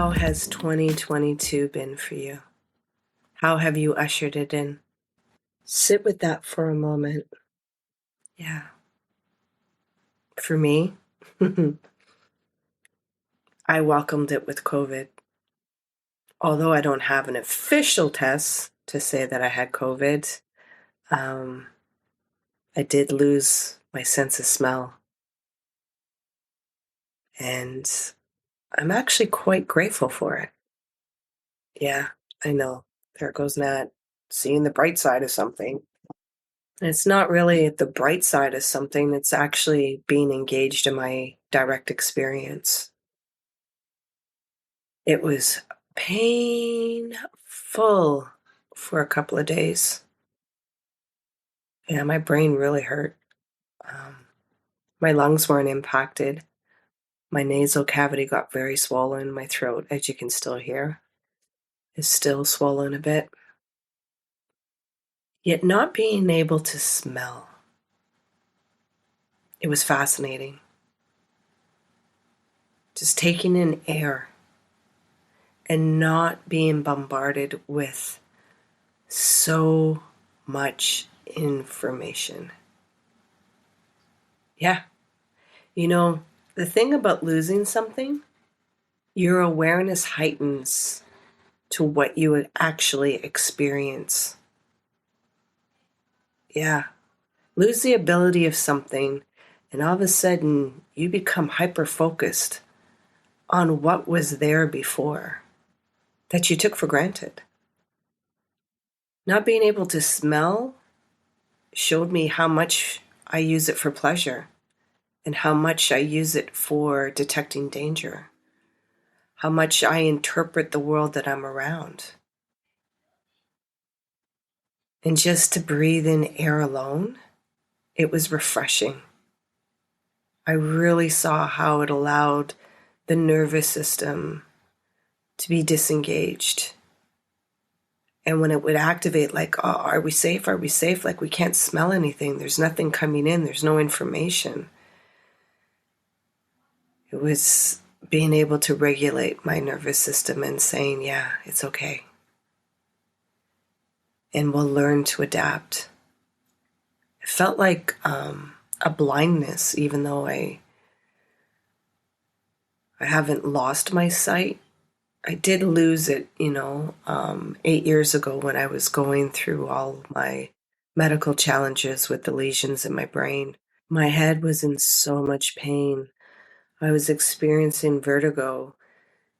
How has 2022 been for you? How have you ushered it in? Sit with that for a moment. Yeah. For me, I welcomed it with COVID. Although I don't have an official test to say that I had COVID, um, I did lose my sense of smell. And I'm actually quite grateful for it. Yeah, I know. There goes Nat, seeing the bright side of something. It's not really the bright side of something, it's actually being engaged in my direct experience. It was painful for a couple of days. Yeah, my brain really hurt. Um, my lungs weren't impacted. My nasal cavity got very swollen. My throat, as you can still hear, is still swollen a bit. Yet not being able to smell, it was fascinating. Just taking in air and not being bombarded with so much information. Yeah. You know, the thing about losing something, your awareness heightens to what you would actually experience. Yeah. Lose the ability of something, and all of a sudden you become hyper focused on what was there before that you took for granted. Not being able to smell showed me how much I use it for pleasure and how much I use it for detecting danger, how much I interpret the world that I'm around. And just to breathe in air alone, it was refreshing. I really saw how it allowed the nervous system to be disengaged. And when it would activate, like, oh, are we safe? Are we safe? Like, we can't smell anything. There's nothing coming in. There's no information. It was being able to regulate my nervous system and saying, yeah, it's okay. And we'll learn to adapt. It felt like a blindness, even though I haven't lost my sight. I did lose it, 8 years ago when I was going through all my medical challenges with the lesions in my brain. My head was in so much pain. I was experiencing vertigo,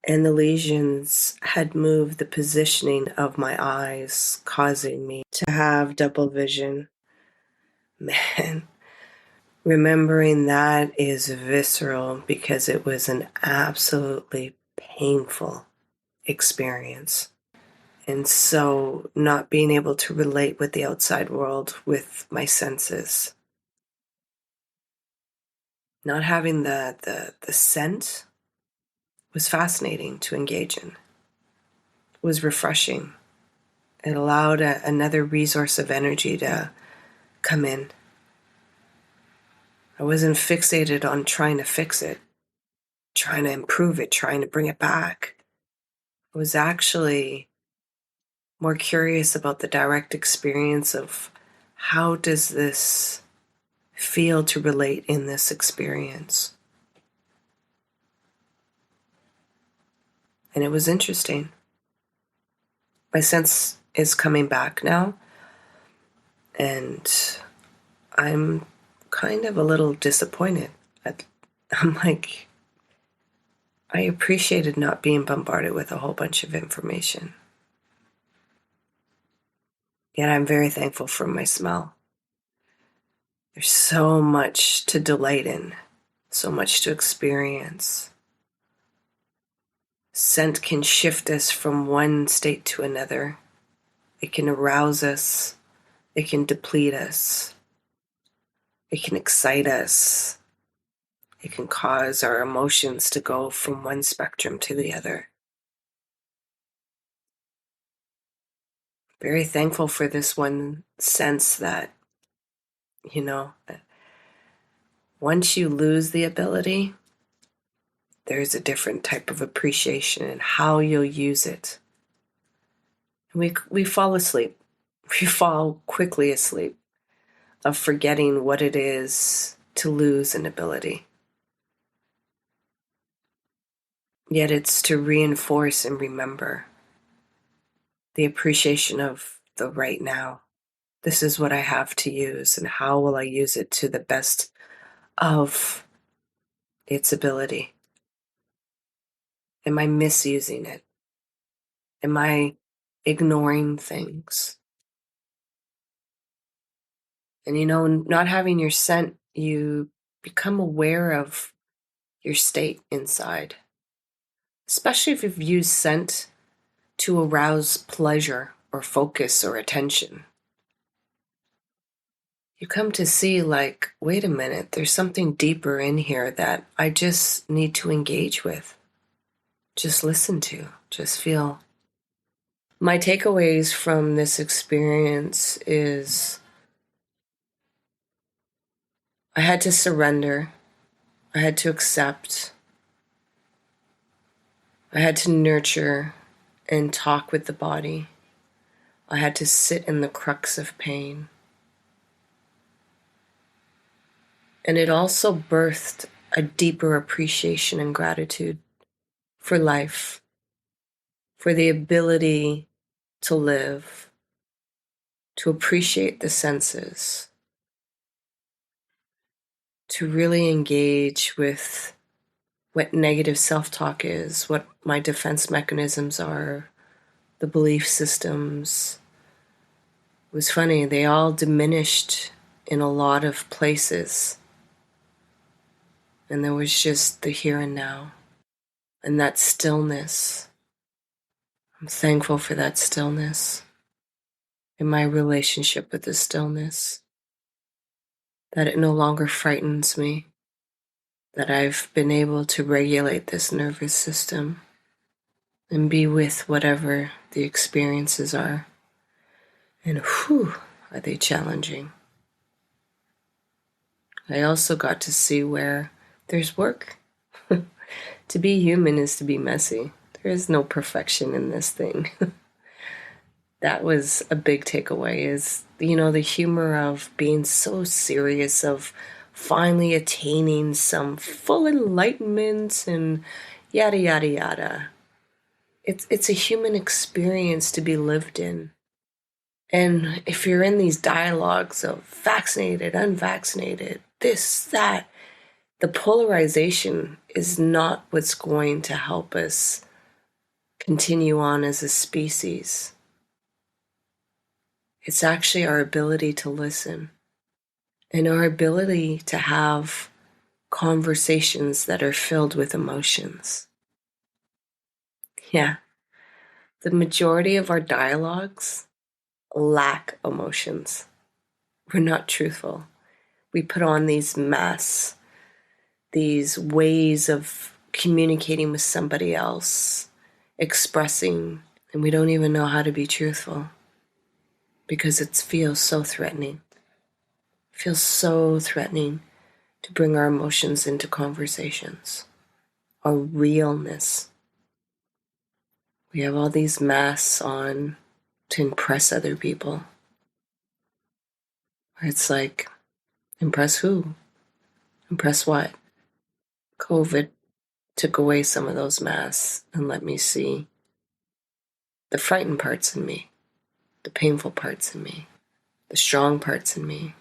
and the lesions had moved the positioning of my eyes, causing me to have double vision. Man, remembering that is visceral because it was an absolutely painful experience. And so not being able to relate with the outside world with my senses, not having the scent was fascinating to engage in. It was refreshing. It allowed another resource of energy to come in. I wasn't fixated on trying to fix it, trying to improve it, trying to bring it back. I was actually more curious about the direct experience of how does this feel to relate in this experience. And it was interesting. My sense is coming back now, and I'm kind of a little disappointed. I'm like, I appreciated not being bombarded with a whole bunch of information. Yet I'm very thankful for my smell. There's so much to delight in, so much to experience. Scent can shift us from one state to another. It can arouse us. It can deplete us. It can excite us. It can cause our emotions to go from one spectrum to the other. Very thankful for this one sense that, once you lose the ability, there's a different type of appreciation in how you'll use it. And we fall asleep. We fall quickly asleep of forgetting what it is to lose an ability. Yet it's to reinforce and remember the appreciation of the right now. This is what I have to use, and how will I use it to the best of its ability? Am I misusing it? Am I ignoring things? And not having your scent, you become aware of your state inside, especially if you've used scent to arouse pleasure or focus or attention. You come to see, like, wait a minute, there's something deeper in here that I just need to engage with, just listen to, just feel. My takeaways from this experience is I had to surrender, I had to accept, I had to nurture and talk with the body. I had to sit in the crux of pain. And it also birthed a deeper appreciation and gratitude for life, for the ability to live, to appreciate the senses, to really engage with what negative self-talk is, what my defense mechanisms are, the belief systems. It was funny, they all diminished in a lot of places. And there was just the here and now. And that stillness. I'm thankful for that stillness. In my relationship with the stillness. That it no longer frightens me. That I've been able to regulate this nervous system. And be with whatever the experiences are. And whew, are they challenging. I also got to see where there's work. To be human is to be messy. There is no perfection in this thing. That was a big takeaway, is, the humor of being so serious, of finally attaining some full enlightenment and yada, yada, yada. It's a human experience to be lived in. And if you're in these dialogues of vaccinated, unvaccinated, this, that, the polarization is not what's going to help us continue on as a species. It's actually our ability to listen and our ability to have conversations that are filled with emotions. Yeah, the majority of our dialogues lack emotions. We're not truthful. We put on these masks, these ways of communicating with somebody else, expressing, and we don't even know how to be truthful because it feels so threatening. It feels so threatening to bring our emotions into conversations, our realness. We have all these masks on to impress other people. It's like, impress who? Impress what? COVID took away some of those masks and let me see the frightened parts in me, the painful parts in me, the strong parts in me.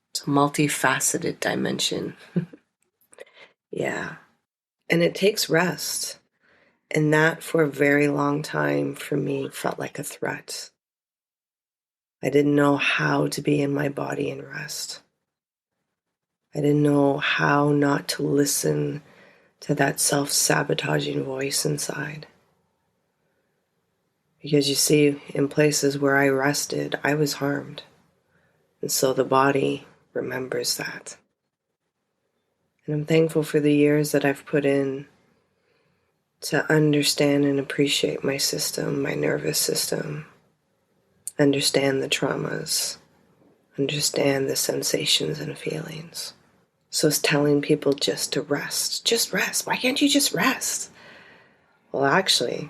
It's a multifaceted dimension. Yeah. And it takes rest. And that, for a very long time, for me, felt like a threat. I didn't know how to be in my body and rest. I didn't know how not to listen to that self-sabotaging voice inside. Because you see, in places where I rested, I was harmed. And so the body remembers that. And I'm thankful for the years that I've put in to understand and appreciate my system, my nervous system, understand the traumas, understand the sensations and feelings, So it's telling people just to rest. Just rest. Why can't you just rest? Well, actually,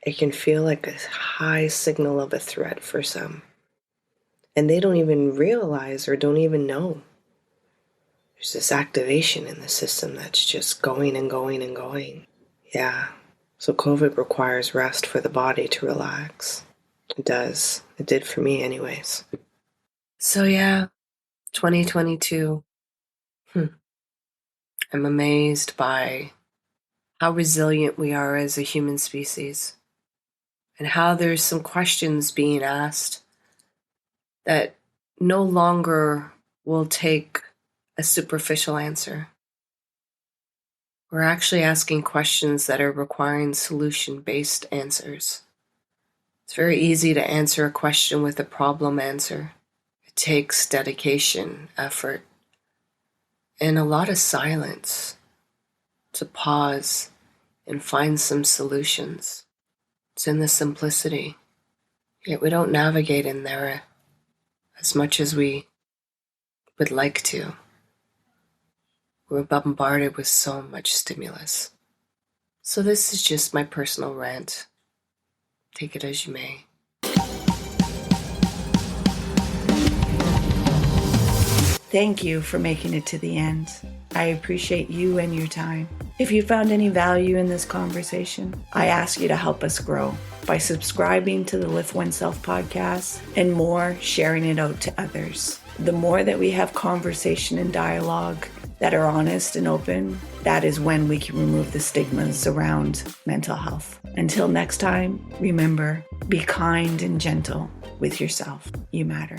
it can feel like a high signal of a threat for some. And they don't even realize or don't even know. There's this activation in the system that's just going and going and going. Yeah. So COVID requires rest for the body to relax. It does. It did for me anyways. So yeah, 2022. I'm amazed by how resilient we are as a human species and how there's some questions being asked that no longer will take a superficial answer. We're actually asking questions that are requiring solution-based answers. It's very easy to answer a question with a problem answer. It takes dedication, effort, and a lot of silence to pause and find some solutions. It's in the simplicity. Yet we don't navigate in there as much as we would like to. We're bombarded with so much stimulus. So this is just my personal rant. Take it as you may. Thank you for making it to the end. I appreciate you and your time. If you found any value in this conversation, I ask you to help us grow by subscribing to the Liftoneself podcast and more, sharing it out to others. The more that we have conversation and dialogue that are honest and open, that is when we can remove the stigmas around mental health. Until next time, remember, be kind and gentle with yourself. You matter.